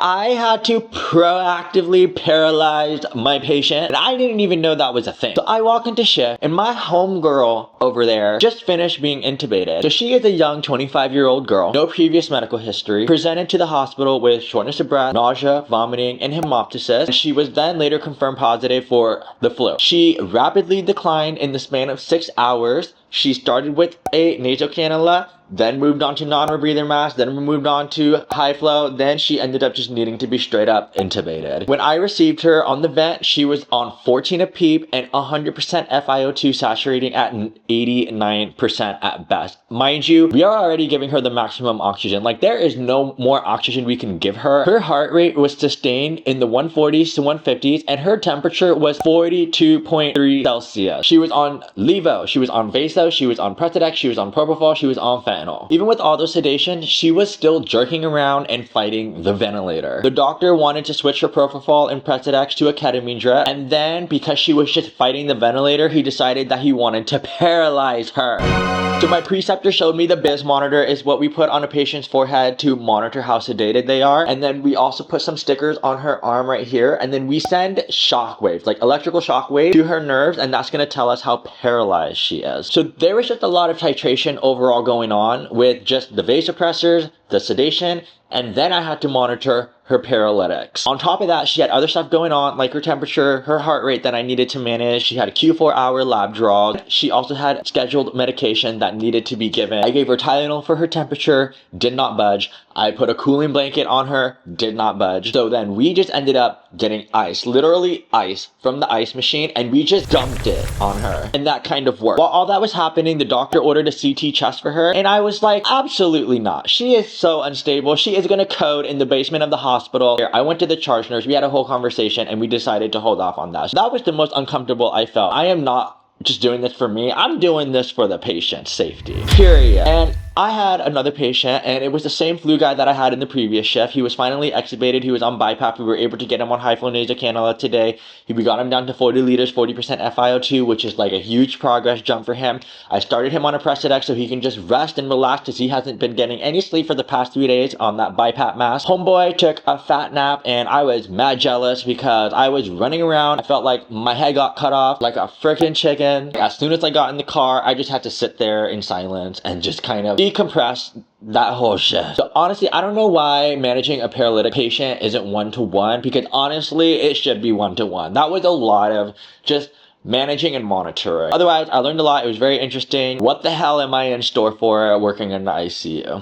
I had to proactively paralyze my patient, and I didn't even know that was a thing. So I walk into shift, and my homegirl over there just finished being intubated. So she is a young 25-year-old girl, no previous medical history, presented to the hospital with shortness of breath, nausea, vomiting, and hemoptysis. She was then later confirmed positive for the flu. She rapidly declined in the span of 6 hours. She started with a nasal cannula, then moved on to non-rebreather mask, then moved on to high flow, then she ended up just needing to be straight up intubated. When I received her on the vent, she was on 14 a PEEP and 100% FiO2 saturating at 89% at best. Mind you, we are already giving her the maximum oxygen. Like, there is no more oxygen we can give her. Her heart rate was sustained in the 140s to 150s, and her temperature was 42.3 Celsius. She was on Levo, she was on Vaso, she was on Precedex, she was on Propofol, she was on fentanyl. Even with all those sedation, she was still jerking around and fighting the ventilator. The doctor wanted to switch her Propofol and Precedex to a ketamine drip, and then because she was just fighting the ventilator, he decided that he wanted to paralyze her. So my preceptor showed me the Biz monitor is what we put on a patient's forehead to monitor how sedated they are, and then we also put some stickers on her arm right here, and then we send shock waves, like electrical shock waves, to her nerves, and that's going to tell us how paralyzed she is. So there was just a lot of titration overall going on with just the vasopressors, the sedation, and then I had to monitor her paralytics. On top of that, she had other stuff going on, like her temperature, her heart rate that I needed to manage. She had a Q4-hour lab draw. She also had scheduled medication that needed to be given. I gave her Tylenol for her temperature, did not budge. I put a cooling blanket on her, did not budge. So then we just ended up getting ice, literally ice from the ice machine, and we just dumped it on her. And that kind of worked. While all that was happening, the doctor ordered a CT chest for her, and I was like, absolutely not. She is so unstable. She is gonna code in the basement of the hospital. I went to the charge nurse, we had a whole conversation, and we decided to hold off on that. So that was the most uncomfortable I felt. I am not just doing this for me, I'm doing this for the patient's safety, period. And I had another patient, and it was the same flu guy that I had in the previous shift. He was finally extubated. He was on BiPAP. We were able to get him on high flow nasal cannula today. We got him down to 40 liters, 40% FiO2, which is like a huge progress jump for him. I started him on a Precedex so he can just rest and relax because he hasn't been getting any sleep for the past 3 days on that BiPAP mask. Homeboy took a fat nap, and I was mad jealous because I was running around. I felt like my head got cut off like a freaking chicken. As soon as I got in the car, I just had to sit there in silence and just kind of decompress that whole shift. So honestly, I don't know why managing a paralytic patient isn't one-to-one, because honestly, it should be one-to-one. That was a lot of just managing and monitoring. Otherwise, I learned a lot. It was very interesting. What the hell am I in store for working in the ICU?